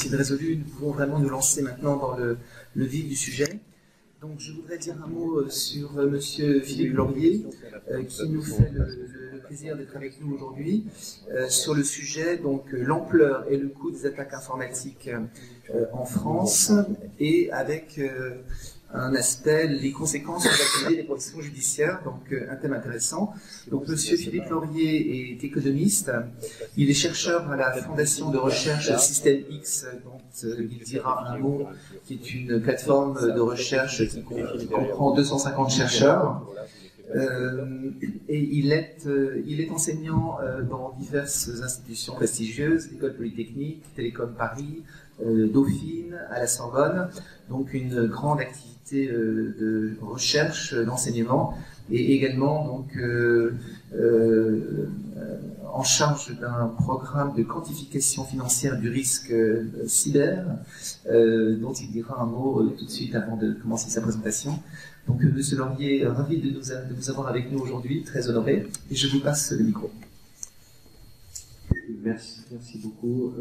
ainsi de résolu. Nous pouvons vraiment nous lancer maintenant dans le vif du sujet. Donc, je voudrais dire un mot sur Monsieur Philippe Laurier, qui nous fait le plaisir d'être avec nous aujourd'hui, sur le sujet, donc l'ampleur et le coût des attaques informatiques en France, et avec un aspect, les conséquences de l'activité des professions judiciaires, donc un thème intéressant. Donc Monsieur Philippe Laurier est économiste, il est chercheur à la Fondation de recherche Système X, dont il dira un mot, qui est une plateforme de recherche qui comprend 250 chercheurs. Et il est enseignant dans diverses institutions prestigieuses, l'École Polytechnique, Télécom Paris, Dauphine, à la Sorbonne, donc une grande activité de recherche, d'enseignement, et également donc en charge d'un programme de quantification financière du risque cyber, dont il dira un mot tout de suite avant de commencer sa présentation. Donc, Monsieur Laurier, ravi de vous avoir avec nous aujourd'hui, très honoré, et je vous passe le micro. Merci beaucoup.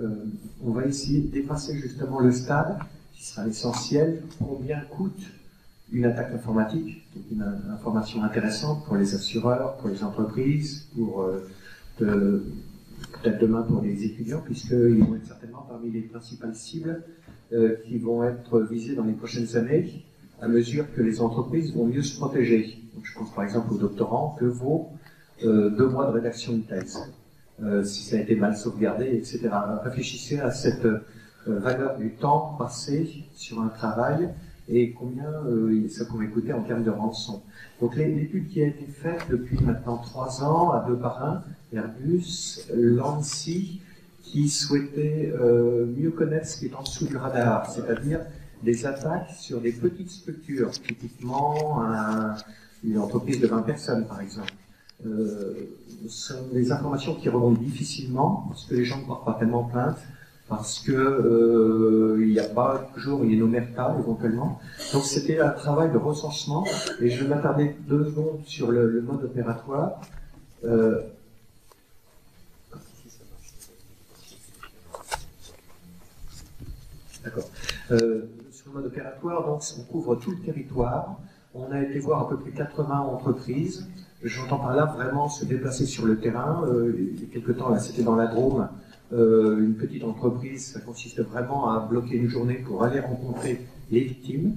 On va essayer de dépasser justement le stade, qui sera l'essentiel. Combien coûte une attaque informatique? Donc une information intéressante pour les assureurs, pour les entreprises, pour peut-être demain pour les étudiants, puisqu'ils vont être certainement parmi les principales cibles qui vont être visées dans les prochaines années, à mesure que les entreprises vont mieux se protéger. Donc, je pense par exemple aux doctorants, que vaut 2 mois de rédaction de thèse, si ça a été mal sauvegardé, etc. Réfléchissez à cette valeur du temps passé sur un travail et combien ça pourrait coûter en termes de rançon. Donc l'étude qui a été faite depuis maintenant 3 ans, à 2 par 1, Airbus, l'ANSSI, qui souhaitait mieux connaître ce qui est en dessous du radar, c'est-à-dire des attaques sur des petites structures, typiquement une entreprise de 20 personnes par exemple. Ce sont des informations qui remontent difficilement, parce que les gens ne portent pas tellement plainte, parce que il n'y a pas toujours une omerta éventuellement. Donc c'était un travail de recensement, et je vais m'attarder 2 secondes sur le mode opératoire. D'accord. Sur le mode opératoire, donc, on couvre tout le territoire. On a été voir à peu près 80 entreprises. J'entends par là vraiment se déplacer sur le terrain. Il y a quelques temps, là, c'était dans la Drôme, une petite entreprise. Ça consiste vraiment à bloquer une journée pour aller rencontrer les victimes,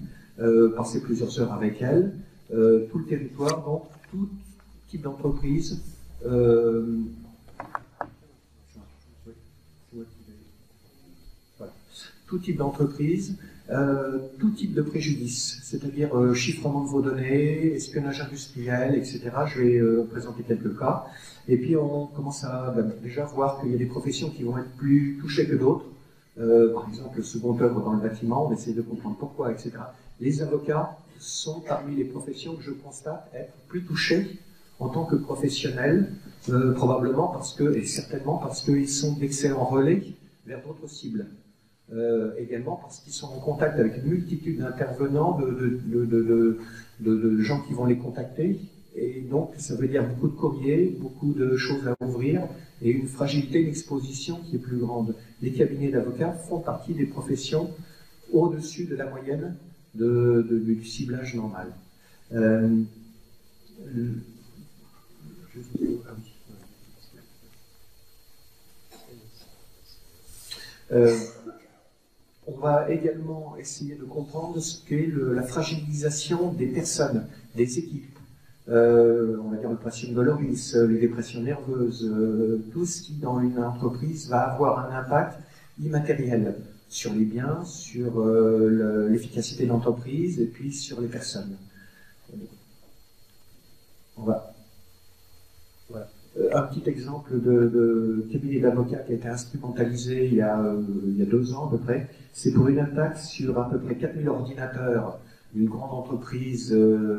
passer plusieurs heures avec elles. Tout le territoire, donc tout type d'entreprise. Tout type d'entreprise, tout type de préjudice, c'est-à-dire chiffrement de vos données, espionnage industriel, etc. Je vais présenter quelques cas. Et puis on commence à déjà voir qu'il y a des professions qui vont être plus touchées que d'autres. Par exemple, le second œuvre dans le bâtiment, on essaie de comprendre pourquoi, etc. Les avocats sont parmi les professions que je constate être plus touchées en tant que professionnels, probablement parce que, et certainement parce qu'ils sont d'excellents relais vers d'autres cibles. Également parce qu'ils sont en contact avec une multitude d'intervenants, de gens qui vont les contacter, et donc ça veut dire beaucoup de courriers, beaucoup de choses à ouvrir, et une fragilité, une exposition qui est plus grande. Les cabinets d'avocats font partie des professions au-dessus de la moyenne du ciblage normal. On va également essayer de comprendre ce qu'est la fragilisation des personnes, des équipes. On va dire le patient doloris, les dépressions nerveuses, tout ce qui dans une entreprise va avoir un impact immatériel sur les biens, sur l'efficacité de l'entreprise et puis sur les personnes. Voilà. Un petit exemple de cabinet d'avocats qui a été instrumentalisé il y a 2 ans à peu près. C'est pour une attaque sur à peu près 4000 ordinateurs d'une grande entreprise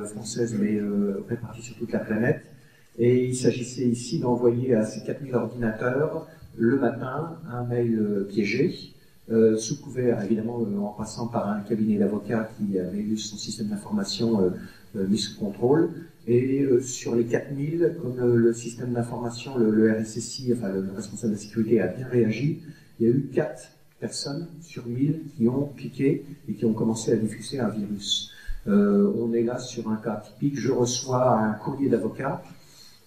française, mais répartie sur toute la planète. Et il s'agissait ici d'envoyer à ces 4000 ordinateurs le matin un mail piégé, sous couvert évidemment en passant par un cabinet d'avocats qui avait eu son système d'information mis sous contrôle. Et sur les 4000, comme le système d'information, le RSSI, enfin le responsable de la sécurité a bien réagi, il y a eu 4 personnes sur 1000 qui ont piqué et qui ont commencé à diffuser un virus. On est là sur un cas typique. Je reçois un courrier d'avocat.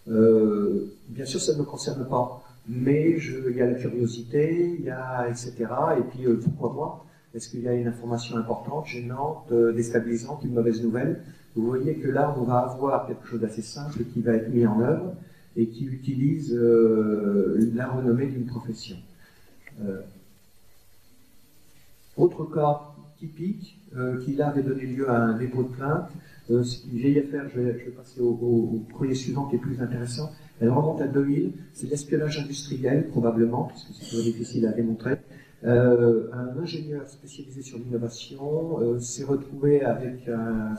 Bien sûr, ça ne me concerne pas, mais il y a la curiosité, il y a etc. Et puis, pourquoi moi? Est-ce qu'il y a une information importante, gênante, déstabilisante, une mauvaise nouvelle? Vous voyez que là, on va avoir quelque chose d'assez simple qui va être mis en œuvre et qui utilise la renommée d'une profession. Autre cas typique qui là avait donné lieu à un dépôt de plainte, c'est une vieille affaire, je vais passer au courrier suivant qui est plus intéressant. Elle remonte à 2000, c'est l'espionnage industriel probablement, puisque c'est toujours difficile à démontrer. Un ingénieur spécialisé sur l'innovation s'est retrouvé avec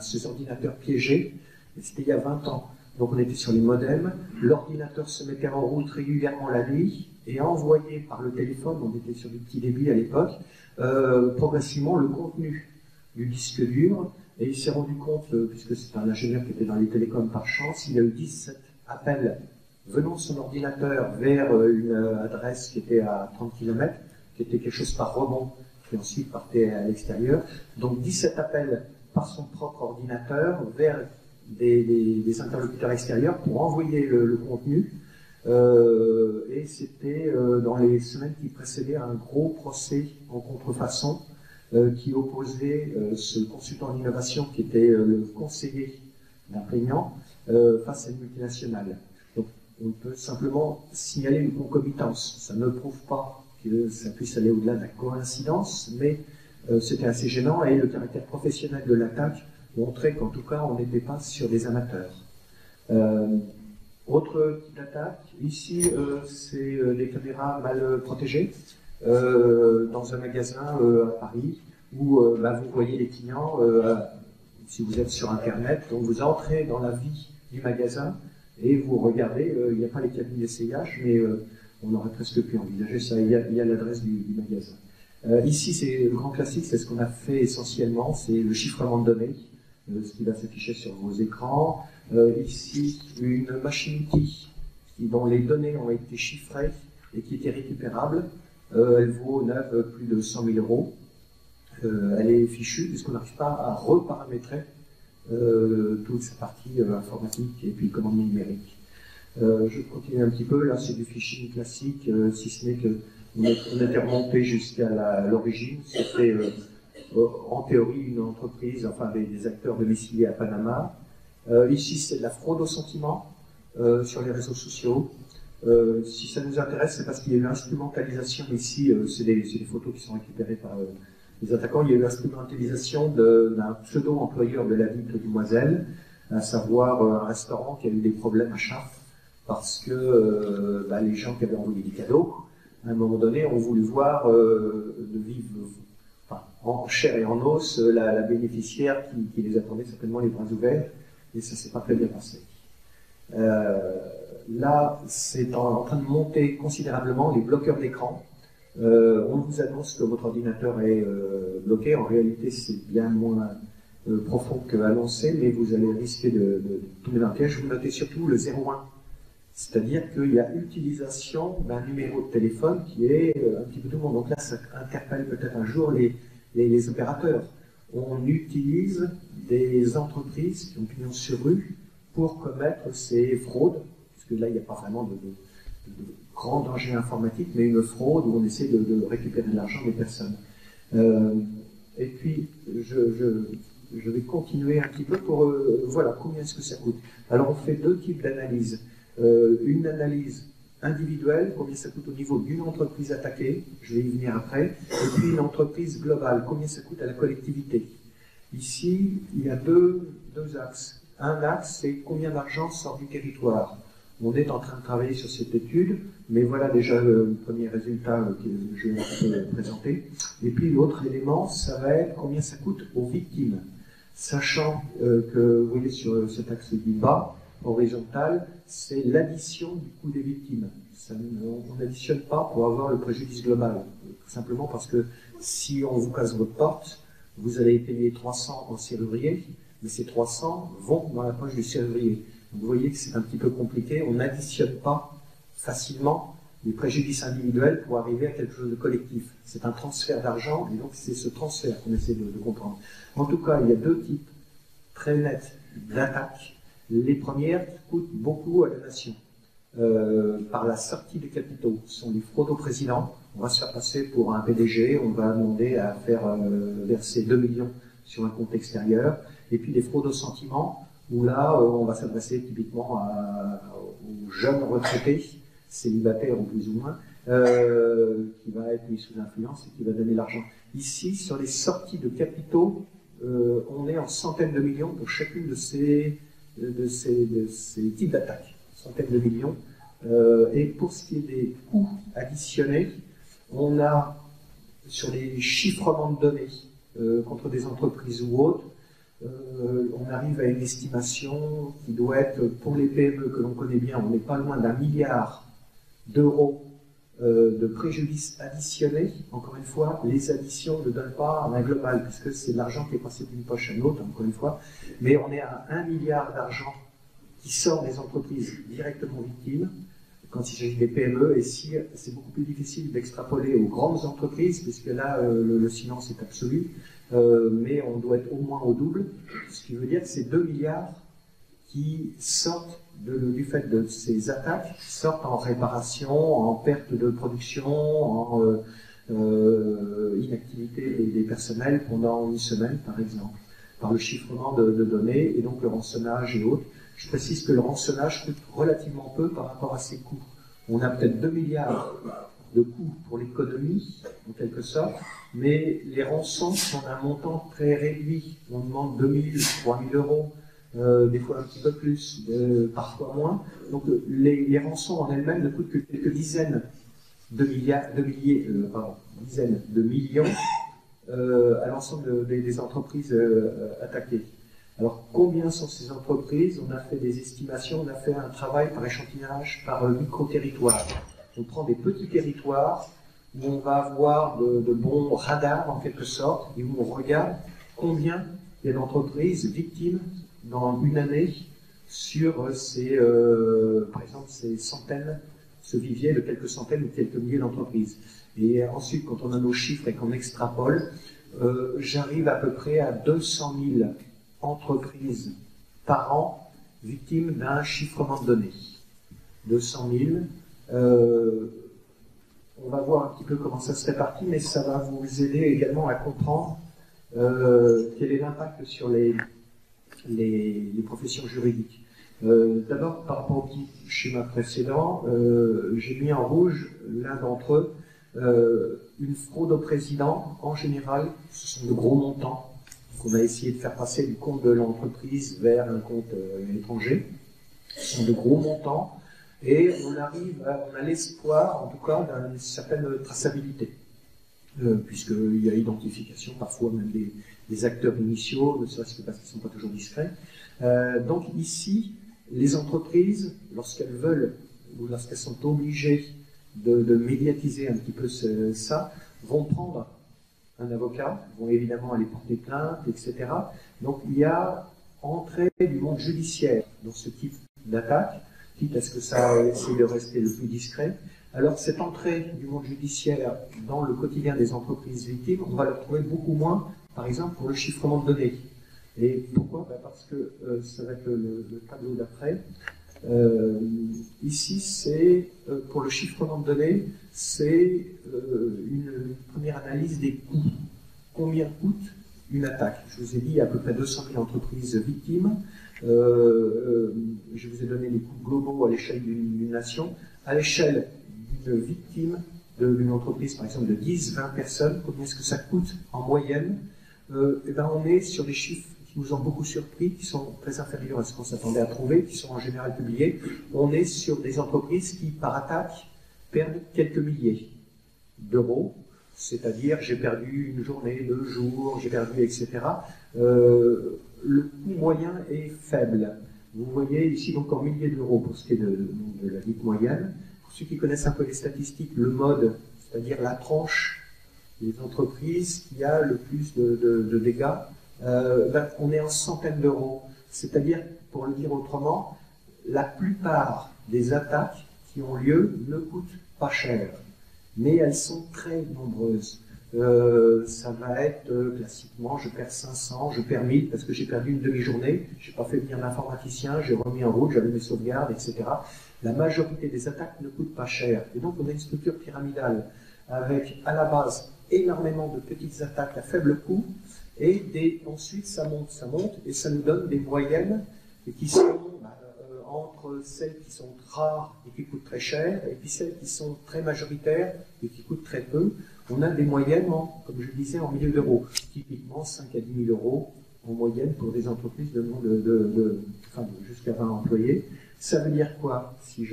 ses ordinateurs piégés, et c'était il y a 20 ans. Donc on était sur les modems, l'ordinateur se mettait en route régulièrement la nuit et envoyait par le téléphone, on était sur du petit débit à l'époque, progressivement le contenu du disque dur, et il s'est rendu compte, puisque c'est un ingénieur qui était dans les télécoms par chance, il a eu 17 appels venant de son ordinateur vers une adresse qui était à 30 km, qui était quelque chose par rebond, qui ensuite partait à l'extérieur. Donc 17 appels par son propre ordinateur vers des interlocuteurs extérieurs pour envoyer le contenu. Et c'était dans les semaines qui précédaient un gros procès en contrefaçon qui opposait ce consultant d'innovation qui était le conseiller d'un plaignant face à une multinationale. Donc on peut simplement signaler une concomitance. Ça ne prouve pas que ça puisse aller au-delà de la coïncidence, mais c'était assez gênant et le caractère professionnel de l'attaque montrait qu'en tout cas on n'était pas sur des amateurs. Autre type d'attaque, ici c'est des caméras mal protégées dans un magasin à Paris où vous voyez les clients, si vous êtes sur internet, donc vous entrez dans la vie du magasin et vous regardez, il n'y a pas les cabines d'essayage, mais on aurait presque pu envisager ça, il y a l'adresse du magasin. Ici c'est le grand classique, c'est ce qu'on a fait essentiellement, c'est le chiffrement de données, ce qui va s'afficher sur vos écrans. Ici, une machine-outil dont les données ont été chiffrées et qui était récupérable. Elle vaut neuve plus de 100 000 euros. Elle est fichue puisqu'on n'arrive pas à reparamétrer toute sa partie informatique et puis commande numérique. Je continue un petit peu. Là, c'est du phishing classique, si ce n'est qu'on était remonté jusqu'à l'origine. C'était en théorie une entreprise, enfin des acteurs domiciliés à Panama. Ici, c'est de la fraude au sentiment sur les réseaux sociaux. Si ça nous intéresse, c'est parce qu'il y a eu l'instrumentalisation ici, c'est des photos qui sont récupérées par les attaquants. Il y a eu l'instrumentalisation d'un pseudo-employeur de la dite demoiselle, à savoir un restaurant qui a eu des problèmes à Chartres, parce que les gens qui avaient envoyé des cadeaux, à un moment donné, ont voulu voir de vivre en chair et en os la bénéficiaire qui les attendait certainement les bras ouverts. Et ça ne s'est pas très bien passé. Là, c'est en train de monter considérablement les bloqueurs d'écran. On vous annonce que votre ordinateur est bloqué. En réalité, c'est bien moins profond que annoncé, mais vous allez risquer de tomber dans le piège. Vous notez surtout le 01. C'est-à-dire qu'il y a utilisation d'un numéro de téléphone qui est un petit peu tout le monde. Donc là, ça interpelle peut-être un jour les opérateurs. On utilise des entreprises qui ont pignon sur rue pour commettre ces fraudes, puisque là, il n'y a pas vraiment de grand danger informatique, mais une fraude où on essaie de récupérer de l'argent des personnes. Et puis, je vais continuer un petit peu pour... voilà, combien est-ce que ça coûte? Alors, on fait deux types d'analyses. Une analyse individuelle, combien ça coûte au niveau d'une entreprise attaquée, je vais y venir après, et puis une entreprise globale, combien ça coûte à la collectivité. Ici, il y a deux axes. Un axe, c'est combien d'argent sort du territoire. On est en train de travailler sur cette étude, mais voilà déjà le premier résultat que je vais présenter. Et puis l'autre élément, ça va être combien ça coûte aux victimes. Sachant que, vous voyez sur cet axe du bas, horizontal, c'est l'addition du coût des victimes. On n'additionne pas pour avoir le préjudice global. Tout simplement parce que si on vous casse votre porte, vous allez payer 300 en serrurier, mais ces 300 vont dans la poche du serrurier. Donc vous voyez que c'est un petit peu compliqué. On n'additionne pas facilement des préjudices individuels pour arriver à quelque chose de collectif. C'est un transfert d'argent, et donc c'est ce transfert qu'on essaie de comprendre. En tout cas, il y a deux types très nets d'attaques. Les premières qui coûtent beaucoup à la nation. Par la sortie des capitaux. Ce sont des fraudes au président. On va se faire passer pour un PDG, on va demander à faire verser 2 millions sur un compte extérieur. Et puis des fraudes au sentiment, où là, on va s'adresser typiquement aux jeunes retraités, célibataires ou plus ou moins, qui va être mis sous influence et qui va donner l'argent. Ici, sur les sorties de capitaux, on est en centaines de millions pour chacune de ces types d'attaques. Centaines de millions. Et pour ce qui est des coûts additionnés, on a sur les chiffrements de données contre des entreprises ou autres, on arrive à une estimation qui doit être, pour les PME que l'on connaît bien, on n'est pas loin d'1 milliard d'euros de préjudices additionnés. Encore une fois, les additions ne donnent pas un global, puisque c'est de l'argent qui est passé d'une poche à une autre, encore une fois, mais on est à 1 milliard d'argent qui sort des entreprises directement victimes, quand il s'agit des PME, et si c'est beaucoup plus difficile d'extrapoler aux grandes entreprises, puisque là, le silence est absolu, mais on doit être au moins au double, ce qui veut dire que c'est 2 milliards qui sortent du fait de ces attaques, qui sortent en réparation, en perte de production, en inactivité des personnels pendant une semaine, par exemple, par le chiffrement de données, et donc le rançonnage et autres. Je précise que le rançonnage coûte relativement peu par rapport à ses coûts. On a peut-être 2 milliards de coûts pour l'économie, en quelque sorte, mais les rançons sont d'un montant très réduit. On demande 2 000, 3 000 euros, des fois un petit peu plus, parfois moins. Donc les rançons en elles-mêmes ne coûtent que quelques dizaines de dizaines de millions à l'ensemble des entreprises attaquées. Alors, combien sont ces entreprises? On a fait des estimations, on a fait un travail par échantillonnage, par micro-territoire. On prend des petits territoires où on va avoir de bons radars, en quelque sorte, et où on regarde combien il y a d'entreprises victimes dans une année sur par exemple, ces centaines, ce vivier de quelques centaines ou quelques milliers d'entreprises. Et ensuite, quand on a nos chiffres et qu'on extrapole, j'arrive à peu près à 200 000 entreprises par an victimes d'un chiffrement de données. 200 000. On va voir un petit peu comment ça se répartit, mais ça va vous aider également à comprendre quel est l'impact sur les professions juridiques. D'abord, par rapport au petit schéma précédent, j'ai mis en rouge l'un d'entre eux. Une fraude au président, en général, ce sont de gros montants qu'on a essayé de faire passer du compte de l'entreprise vers un compte étranger. Ce sont de gros montants et on a l'espoir, en tout cas, d'une certaine traçabilité, puisqu'il y a identification, parfois même des acteurs initiaux, ne serait-ce que parce qu'ils ne sont pas toujours discrets. Donc ici, les entreprises, lorsqu'elles veulent ou lorsqu'elles sont obligées de médiatiser un petit peu ça, vont prendre un avocat, vont évidemment aller porter plainte, etc. Donc il y a entrée du monde judiciaire dans ce type d'attaque, quitte à ce que ça essaie de rester le plus discret. Alors cette entrée du monde judiciaire dans le quotidien des entreprises victimes, on va le trouver beaucoup moins, par exemple, pour le chiffrement de données. Et pourquoi? Parce que ça va être le tableau d'après. Ici, c'est pour le chiffrement de données, c'est une première analyse des coûts. Combien coûte une attaque? Je vous ai dit, il y a à peu près 200 000 entreprises victimes. Je vous ai donné les coûts globaux à l'échelle d'une nation. À l'échelle d'une victime, d'une entreprise, par exemple, de 10-20 personnes, combien est-ce que ça coûte en moyenne? Et ben, on est sur des chiffres qui nous ont beaucoup surpris, qui sont très inférieurs à ce qu'on s'attendait à trouver, qui sont en général publiés. On est sur des entreprises qui, par attaque, perdent quelques milliers d'euros, c'est-à-dire j'ai perdu une journée, 2 jours, j'ai perdu, etc. Le coût moyen est faible. Vous voyez ici donc en milliers d'euros pour ce qui est de la dite moyenne. Pour ceux qui connaissent un peu les statistiques, le mode, c'est-à-dire la tranche des entreprises qui a le plus de dégâts, on est en centaines d'euros. C'est-à-dire, pour le dire autrement, la plupart des attaques qui ont lieu ne coûtent pas chères, mais elles sont très nombreuses. Ça va être classiquement, je perds 500, je perds 1000 parce que j'ai perdu une demi-journée, j'ai pas fait venir l'informaticien, j'ai remis en route, j'avais mes sauvegardes, etc. La majorité des attaques ne coûtent pas cher. Et donc on a une structure pyramidale avec à la base énormément de petites attaques à faible coût et ensuite ça monte et ça nous donne des moyennes qui sont entre celles qui sont rares et qui coûtent très cher et puis celles qui sont très majoritaires et qui coûtent très peu. On a des moyennes, comme je disais, en milliers d'euros. Typiquement 5 à 10 000 euros en moyenne pour des entreprises de jusqu'à 20 employés. Ça veut dire quoi? Si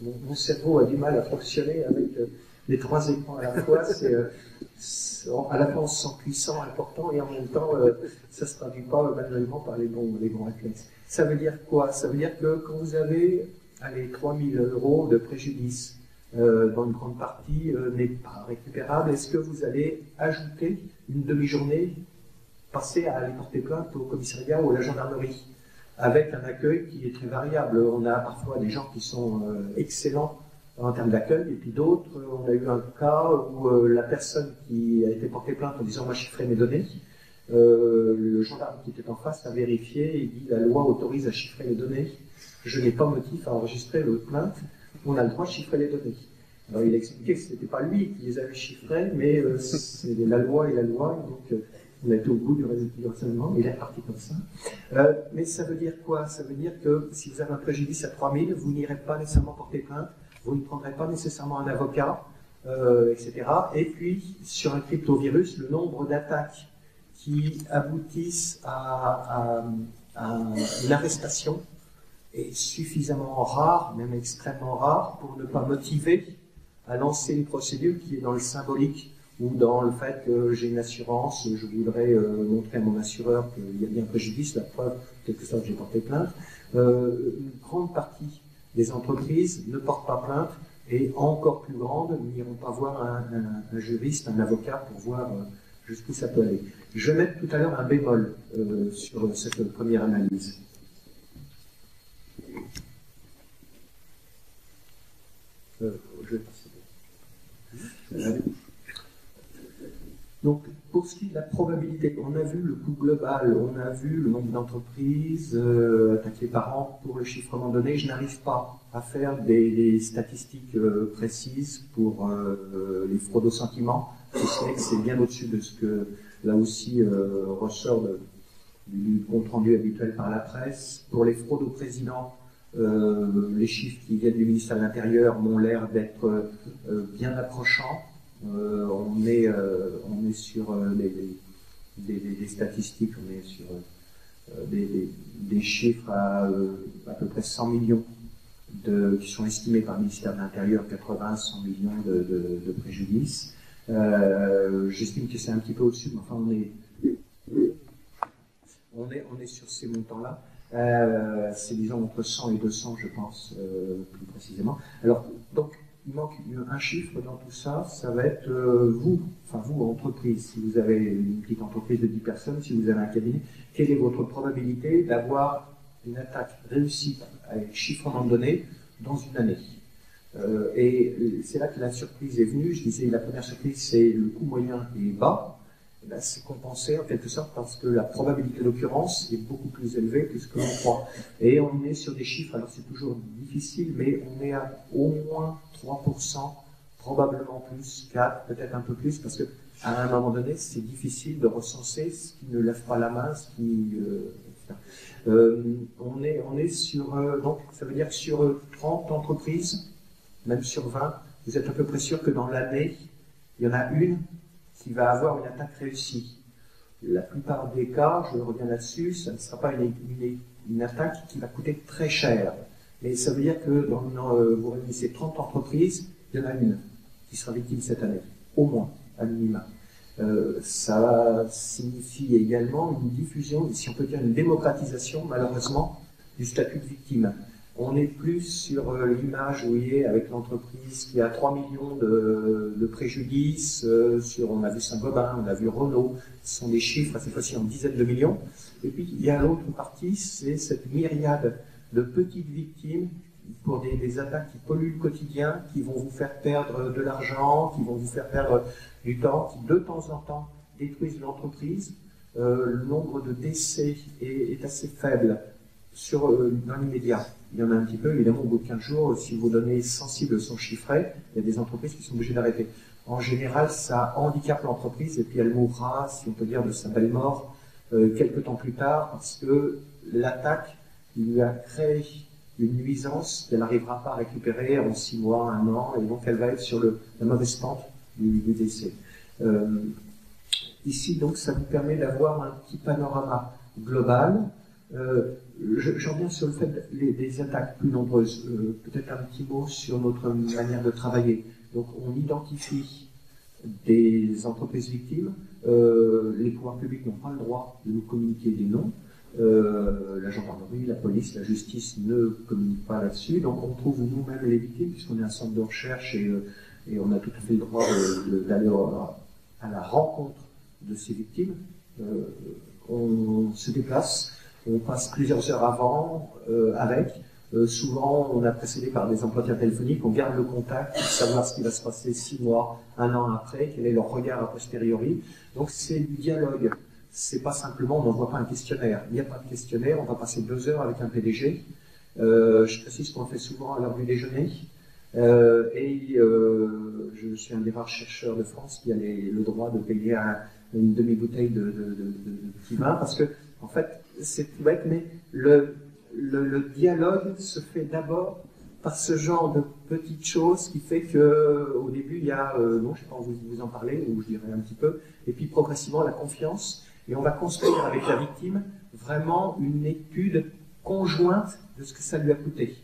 mon cerveau a du mal à fonctionner avec les trois écrans à la fois. À la fois on se sent puissant, important, et en même temps, ça ne se traduit pas manuellement par les bons réflexes. Ça veut dire quoi? Ça veut dire que quand vous avez 3 000 euros de préjudice, dont une grande partie n'est pas récupérable, est-ce que vous allez ajouter une demi-journée passée à aller porter plainte au commissariat ou à la gendarmerie, avec un accueil qui est très variable? On a parfois des gens qui sont excellents en termes d'accueil, et puis d'autres, on a eu un cas où la personne qui a été portée plainte en disant « moi chiffrer mes données », le gendarme qui était en face a vérifié et dit « la loi autorise à chiffrer les données, je n'ai pas motif à enregistrer le plainte, on a le droit de chiffrer les données ». Alors il a expliqué que ce n'était pas lui qui les avait chiffrées, mais c'est la loi et la loi, et donc on a été au bout du raisonnement, il est reparti comme ça. Mais ça veut dire quoi? Ça veut dire que si vous avez un préjudice à 3 000, vous n'irez pas nécessairement porter plainte, vous ne prendrez pas nécessairement un avocat, etc. Et puis, sur un cryptovirus, le nombre d'attaques qui aboutissent à une arrestation est suffisamment rare, même extrêmement rare, pour ne pas motiver à lancer une procédure qui est dans le symbolique ou dans le fait que j'ai une assurance, je voudrais montrer à mon assureur qu'il y a bien un préjudice, la preuve, quelque sorte, j'ai porté plainte. Une grande partie des entreprises ne portent pas plainte et encore plus grandes n'iront pas voir un juriste, un avocat pour voir jusqu'où ça peut aller. Je vais mettre tout à l'heure un bémol sur cette première analyse. Je vais passer. Donc, pour ce qui est de la probabilité, on a vu le coût global, on a vu le nombre d'entreprises attaquées par an pour le chiffrement donné. Je n'arrive pas à faire des statistiques précises pour les fraudes au sentiment. Je sais que c'est bien au-dessus de ce que, là aussi, ressort du compte-rendu habituel par la presse. Pour les fraudes au président, les chiffres qui viennent du ministère de l'Intérieur m'ont l'air d'être bien approchants. On est sur des statistiques, on est sur des chiffres à peu près 100 millions qui sont estimés par le ministère de l'Intérieur, 80-100 millions de préjudices. J'estime que c'est un petit peu au-dessus, mais enfin on est sur ces montants-là. C'est disons entre 100 et 200, je pense, plus précisément. Alors, donc, il manque un chiffre dans tout ça, ça va être vous, entreprise, si vous avez une petite entreprise de 10 personnes, si vous avez un cabinet, quelle est votre probabilité d'avoir une attaque réussie avec chiffrement de données dans une année? Et c'est là que la surprise est venue. Je disais, la première surprise, c'est le coût moyen est bas. C'est compensé en quelque sorte parce que la probabilité d'occurrence est beaucoup plus élevée que ce que l'on croit. Et on est sur des chiffres, alors c'est toujours difficile, mais on est à au moins 3%, probablement plus, 4%, peut-être un peu plus, parce qu'à un moment donné, c'est difficile de recenser ce qui ne lève pas la main, ce qui... on est sur... donc, ça veut dire que sur 30 entreprises, même sur 20, vous êtes à peu près sûr que dans l'année, il y en a une qui va avoir une attaque réussie. La plupart des cas, je reviens là-dessus, ça ne sera pas une attaque qui va coûter très cher. Mais ça veut dire que vous réunissez 30 entreprises, il y en a une qui sera victime cette année, au moins, à minima. Ça signifie également une diffusion, si on peut dire une démocratisation, malheureusement, du statut de victime. On n'est plus sur l'image, vous voyez, avec l'entreprise qui a 3 millions de préjudices, on a vu Saint-Gobain, on a vu Renault, ce sont des chiffres, cette fois-ci en dizaines de millions. Et puis, il y a l'autre partie, c'est cette myriade de petites victimes pour des attaques qui polluent le quotidien, qui vont vous faire perdre de l'argent, qui vont vous faire perdre du temps, qui de temps en temps détruisent l'entreprise. Le nombre de décès est assez faible dans l'immédiat. Il y en a un petit peu, évidemment, au bout de 15 jours, si vos données sensibles sont chiffrées, il y a des entreprises qui sont obligées d'arrêter. En général, ça handicape l'entreprise et puis elle mourra, si on peut dire, de sa belle mort quelques temps plus tard, parce que l'attaque lui a créé une nuisance qu'elle n'arrivera pas à récupérer en 6 mois, 1 an, et donc elle va être sur la mauvaise pente du décès. Ici, donc, ça vous permet d'avoir un petit panorama global. J'en viens sur le fait des attaques plus nombreuses. Peut-être un petit mot sur notre manière de travailler. Donc, on identifie des entreprises victimes. Les pouvoirs publics n'ont pas le droit de nous communiquer des noms. La gendarmerie, la police, la justice ne communiquent pas là-dessus. Donc, on trouve nous-mêmes les victimes, puisqu'on est un centre de recherche et on a tout à fait le droit d'aller à la rencontre de ces victimes. On se déplace, on passe plusieurs heures avant avec. Souvent, on a précédé par des entretiens téléphoniques, on garde le contact pour savoir ce qui va se passer 6 mois, 1 an après, quel est leur regard a posteriori. Donc c'est du dialogue. C'est pas simplement, on n'envoie pas un questionnaire. Il n'y a pas de questionnaire, on va passer 2 heures avec un PDG. Je précise qu'on le fait souvent à l'heure du déjeuner. Je suis un des rares chercheurs de France qui a le droit de payer une demi-bouteille de petit vin, parce que, en fait, c'est tout bête, mais le dialogue se fait d'abord par ce genre de petites choses qui fait que au début il y a, non, je ne sais pas vous en parler, ou je dirais un petit peu, et puis progressivement la confiance, et on va construire avec la victime vraiment une étude conjointe de ce que ça lui a coûté.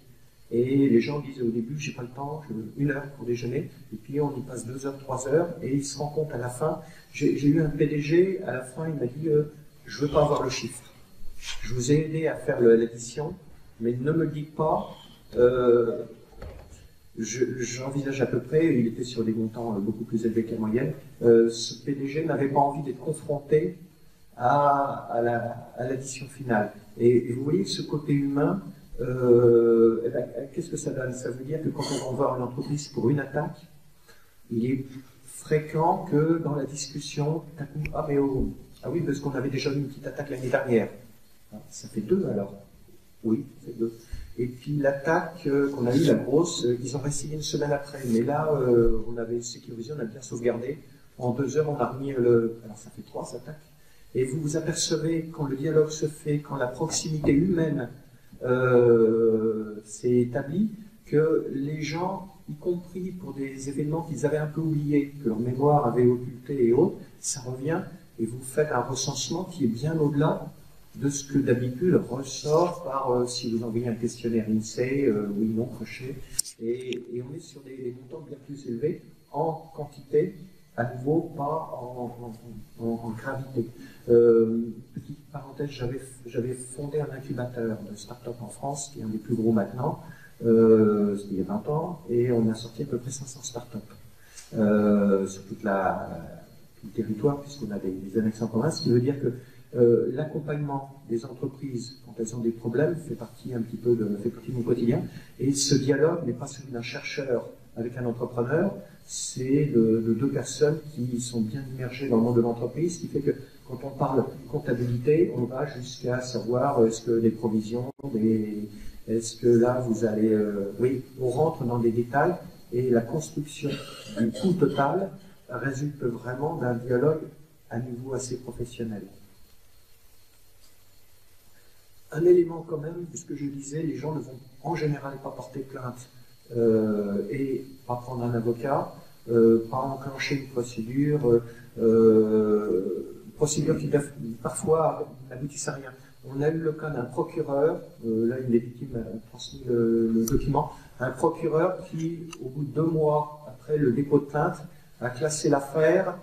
Et les gens disent au début, j'ai pas le temps, je veux 1 heure pour déjeuner, et puis on y passe 2 heures, 3 heures, et il se rend compte à la fin. J'ai eu un PDG, à la fin, il m'a dit, je veux pas avoir le chiffre. Je vous ai aidé à faire l'addition, mais ne me dites pas, j'envisage à peu près, il était sur des montants beaucoup plus élevés que la moyenne, ce PDG n'avait pas envie d'être confronté à l'addition finale. Et vous voyez ce côté humain, qu'est-ce que ça donne? Ça veut dire que quand on va voir une entreprise pour une attaque, il est fréquent que dans la discussion, ah oui, parce qu'on avait déjà eu une petite attaque l'année dernière. Ça fait 2 alors. Oui, ça fait 2. Et puis l'attaque qu'on a eue, la grosse, ils ont réessayé 1 semaine après. Mais là, on avait sécurisé, on a bien sauvegardé. En 2 heures, on a remis alors ça fait 3 attaques. Et vous vous apercevez, quand le dialogue se fait, quand la proximité humaine s'est établie, que les gens, y compris pour des événements qu'ils avaient un peu oubliés, que leur mémoire avait occulté et autres, ça revient et vous faites un recensement qui est bien au-delà de ce que d'habitude ressort par si vous envoyez un questionnaire INSEE, oui, non, crochet, et on est sur des montants bien plus élevés en quantité, à nouveau pas en gravité. Petite parenthèse, j'avais fondé un incubateur de start-up en France, qui est un des plus gros maintenant, c'était il y a 20 ans, et on a sorti à peu près 500 start-up sur tout le territoire, puisqu'on a des annexes en province, ce qui veut dire que l'accompagnement des entreprises quand elles ont des problèmes fait partie de mon quotidien, et ce dialogue n'est pas celui d'un chercheur avec un entrepreneur, c'est de 2 personnes qui sont bien immergées dans le monde de l'entreprise, ce qui fait que quand on parle comptabilité, on va jusqu'à savoir est-ce que les provisions, est-ce que là vous allez... oui, on rentre dans des détails, et la construction du coût total résulte vraiment d'un dialogue à niveau assez professionnel. Un élément quand même, puisque je disais, les gens ne vont en général pas porter plainte et pas prendre un avocat, pas enclencher une procédure qui parfois n'aboutissent à rien. On a eu le cas d'un procureur, là une des victimes a transmis le document, un procureur qui, au bout de 2 mois après le dépôt de plainte, a classé l'affaire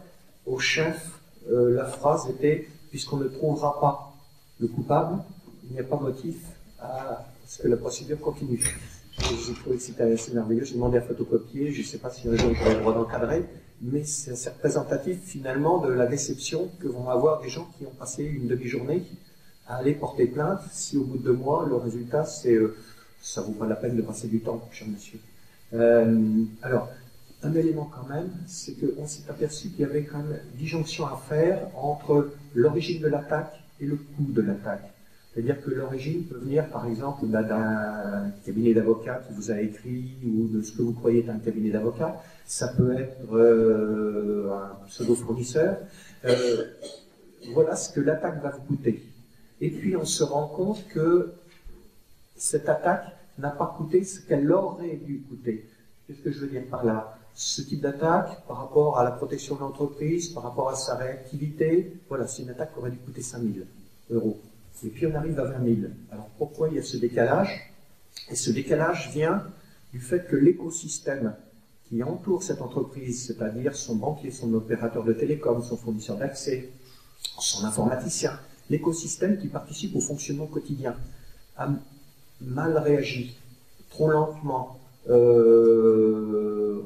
au chef. La phrase était « puisqu'on ne trouvera pas le coupable, il n'y a pas motif à ce que la procédure continue ». J'ai trouvé que c'était assez merveilleux, j'ai demandé à photocopier, je ne sais pas si un jour j'aurai le droit d'encadrer, mais c'est assez représentatif finalement de la déception que vont avoir des gens qui ont passé une demi-journée à aller porter plainte, si au bout de 2 mois, le résultat c'est ça vaut pas la peine de passer du temps, cher monsieur. Alors, un élément quand même, c'est qu'on s'est aperçu qu'il y avait quand même disjonction à faire entre l'origine de l'attaque et le coût de l'attaque. C'est-à-dire que l'origine peut venir, par exemple, d'un cabinet d'avocats qui vous a écrit ou de ce que vous croyez être un cabinet d'avocats. Ça peut être un pseudo-fournisseur. Voilà ce que l'attaque va vous coûter. Et puis, on se rend compte que cette attaque n'a pas coûté ce qu'elle aurait dû coûter. Qu'est-ce que je veux dire par là? Ce type d'attaque, par rapport à la protection de l'entreprise, par rapport à sa réactivité, voilà, c'est une attaque qui aurait dû coûter 5 000 €. Et puis on arrive à 20 000. Alors pourquoi il y a ce décalage? Et ce décalage vient du fait que l'écosystème qui entoure cette entreprise, c'est-à-dire son banquier, son opérateur de télécom, son fournisseur d'accès, son informaticien, l'écosystème qui participe au fonctionnement quotidien, a mal réagi, trop lentement,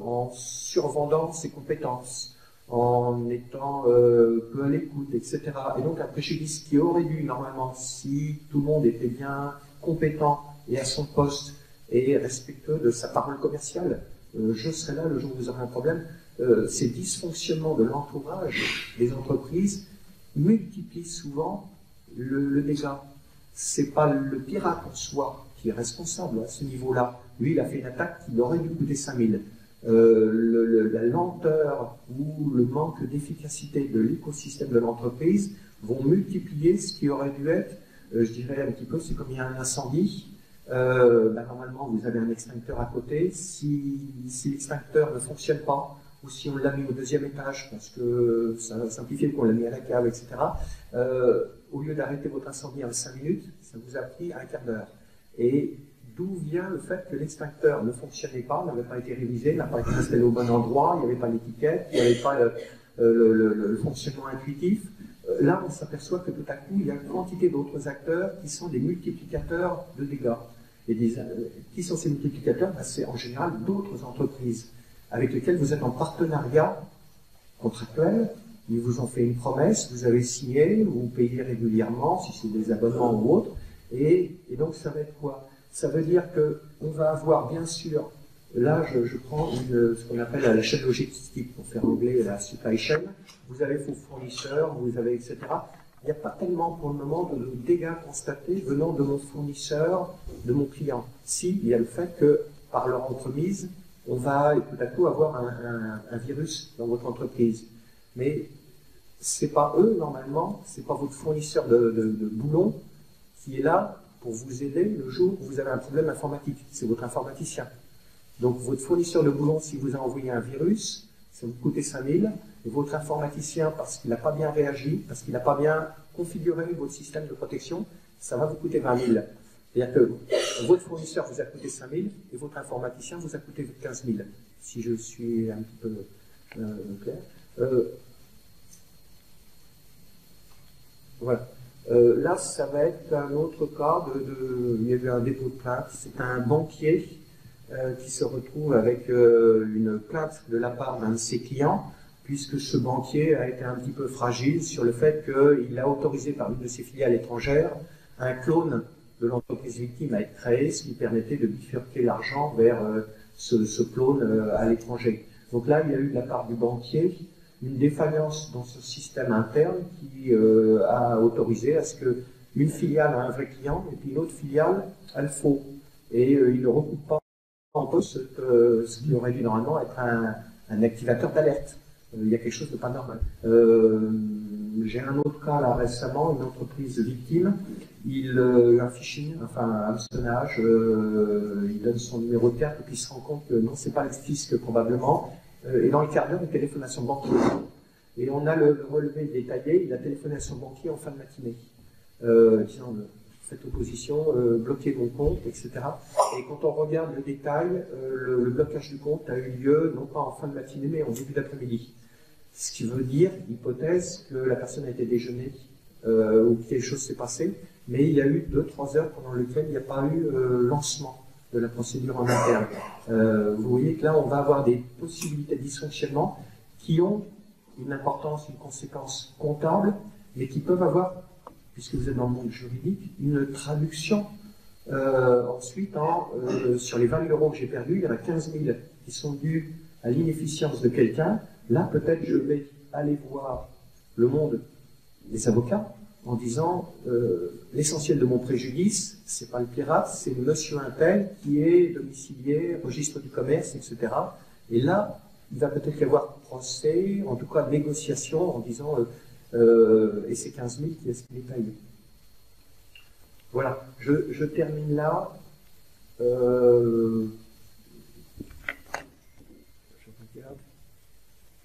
en survendant ses compétences, en étant peu à l'écoute, etc. Et donc un préjudice qui aurait dû, normalement, si tout le monde était bien compétent et à son poste et respectueux de sa parole commerciale, je serai là le jour où vous aurez un problème. Ces dysfonctionnements de l'entourage des entreprises multiplient souvent le dégât. C'est pas le pirate en soi qui est responsable à ce niveau-là. Lui, il a fait une attaque qui aurait dû coûter 5 000. La lenteur ou le manque d'efficacité de l'écosystème de l'entreprise vont multiplier ce qui aurait dû être, je dirais un petit peu, c'est comme il y a un incendie. Normalement, vous avez un extincteur à côté. Si l'extincteur ne fonctionne pas, ou si on l'a mis au 2e étage, parce que ça va simplifier qu'on l'a mis à la cave, etc., au lieu d'arrêter votre incendie en 5 minutes, ça vous a pris un quart d'heure. Et d'où vient le fait que l'extincteur ne fonctionnait pas, n'avait pas été révisé, n'a pas été installé au bon endroit, il n'y avait pas l'étiquette, il n'y avait pas le fonctionnement intuitif. Là, on s'aperçoit que tout à coup, il y a une quantité d'autres acteurs qui sont des multiplicateurs de dégâts. Et qui sont ces multiplicateurs? C'est en général d'autres entreprises avec lesquelles vous êtes en partenariat contractuel. Ils vous ont fait une promesse, vous avez signé, vous payez régulièrement, si c'est des abonnements ou autres. Et donc, ça va être quoi? Ça veut dire qu'on va avoir, bien sûr, là, je prends ce qu'on appelle la chaîne logistique, pour faire anglais la supply chain. Vous avez vos fournisseurs, vous avez, etc. Il n'y a pas tellement, pour le moment, de dégâts constatés venant de mon fournisseur, de mon client. Si, il y a le fait que, par leur entremise, on va tout à coup avoir un virus dans votre entreprise. Mais c'est pas eux, normalement, c'est pas votre fournisseur de boulons qui est là pour vous aider le jour où vous avez un problème informatique. C'est votre informaticien. Donc votre fournisseur de boulons, si vous a envoyé un virus, ça vous coûte 5 000. Et votre informaticien, parce qu'il n'a pas bien réagi, parce qu'il n'a pas bien configuré votre système de protection, ça va vous coûter 20 000. C'est-à-dire que votre fournisseur vous a coûté 5 000 et votre informaticien vous a coûté 15 000. Si je suis un petit peu clair. Voilà. Là, ça va être un autre cas il y a eu un dépôt de plainte. C'est un banquier qui se retrouve avec une plainte de la part d'un de ses clients, puisque ce banquier a été un petit peu fragile sur le fait qu'il a autorisé par une de ses filiales étrangères un clone de l'entreprise victime à être créé, ce qui permettait de bifurquer l'argent vers ce clone à l'étranger. Donc là, il y a eu de la part du banquier une défaillance dans ce système interne qui a autorisé à ce qu'une filiale a un vrai client et puis une autre filiale a le faux. Et il ne recoupe pas en poste ce qui aurait dû normalement être un activateur d'alerte. Il y a quelque chose de pas normal. J'ai un autre cas là récemment, une entreprise victime. Un phishing, enfin un hameçonnage, il donne son numéro de carte et puis il se rend compte que non, c'est pas le fisc probablement. Et dans le quart d'heure, il téléphone à son banquier. Et on a le relevé détaillé, il a téléphoné à son banquier en fin de matinée, disant faites opposition, bloquez mon compte, etc. Et quand on regarde le détail, le blocage du compte a eu lieu non pas en fin de matinée, mais en début d'après-midi. Ce qui veut dire, hypothèse, que la personne a été déjeunée ou que quelque chose s'est passé, mais il y a eu 2-3 heures pendant lesquelles il n'y a pas eu lancement de la procédure en interne. Vous voyez que là, on va avoir des possibilités de dysfonctionnement qui ont une importance, une conséquence comptable, mais qui peuvent avoir, puisque vous êtes dans le monde juridique, une traduction Ensuite, sur les 20 000 € que j'ai perdus, il y en a 15 000 qui sont dus à l'inefficience de quelqu'un. Là, peut-être je vais aller voir le monde des avocats en disant l'essentiel de mon préjudice, c'est pas le pirate, c'est monsieur un tel qui est domicilié, registre du commerce, etc. Et là, il va peut-être y avoir procès, en tout cas négociation, en disant et ces 15 000, qui est-ce qui les paye? Voilà, je termine là. Je regarde.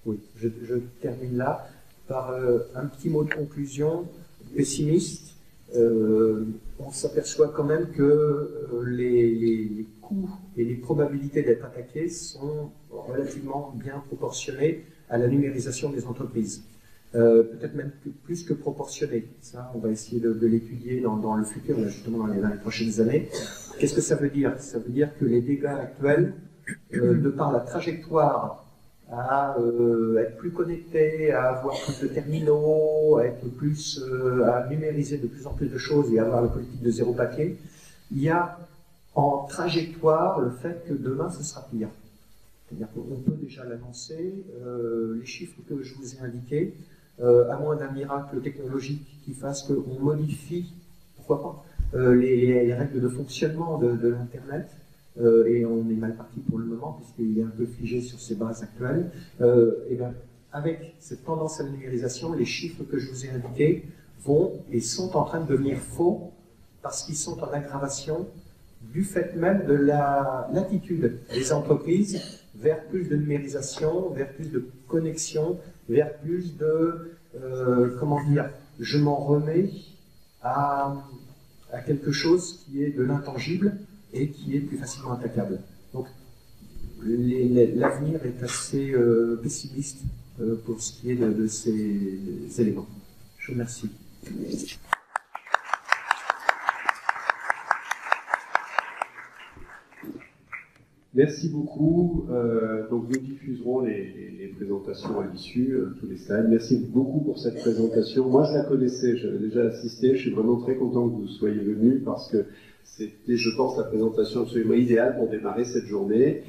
Oui, je termine là par un petit mot de conclusion pessimiste. On s'aperçoit quand même que les coûts et les probabilités d'être attaqués sont relativement bien proportionnés à la numérisation des entreprises. Peut-être même plus que proportionnés. Ça, on va essayer de l'étudier dans le futur, justement dans les prochaines années. Qu'est-ce que ça veut dire? Ça veut dire que les dégâts actuels, de par la trajectoire à être plus connectés, à avoir plus de terminaux, à être plus, à numériser de plus en plus de choses et à avoir la politique de zéro papier, il y a en trajectoire le fait que demain ce sera pire. C'est-à-dire qu'on peut déjà l'annoncer, les chiffres que je vous ai indiqués, à moins d'un miracle technologique qui fasse qu'on modifie, pourquoi pas, les règles de fonctionnement de l'Internet, et on est mal parti pour le moment puisqu'il est un peu figé sur ses bases actuelles, et bien, avec cette tendance à la numérisation, les chiffres que je vous ai indiqués vont et sont en train de devenir faux parce qu'ils sont en aggravation du fait même de l'attitude des entreprises vers plus de numérisation, vers plus de connexion, vers plus de, comment dire, je m'en remets à quelque chose qui est de l'intangible et qui est plus facilement attaquable. Donc, l'avenir est assez pessimiste pour ce qui est de ces éléments. Je vous remercie. Merci beaucoup. Donc nous diffuserons les présentations à l'issue, tous les slides. Merci beaucoup pour cette présentation. Moi je la connaissais, j'avais déjà assisté. Je suis vraiment très content que vous soyez venus parce que c'était, je pense, la présentation absolument idéale pour démarrer cette journée.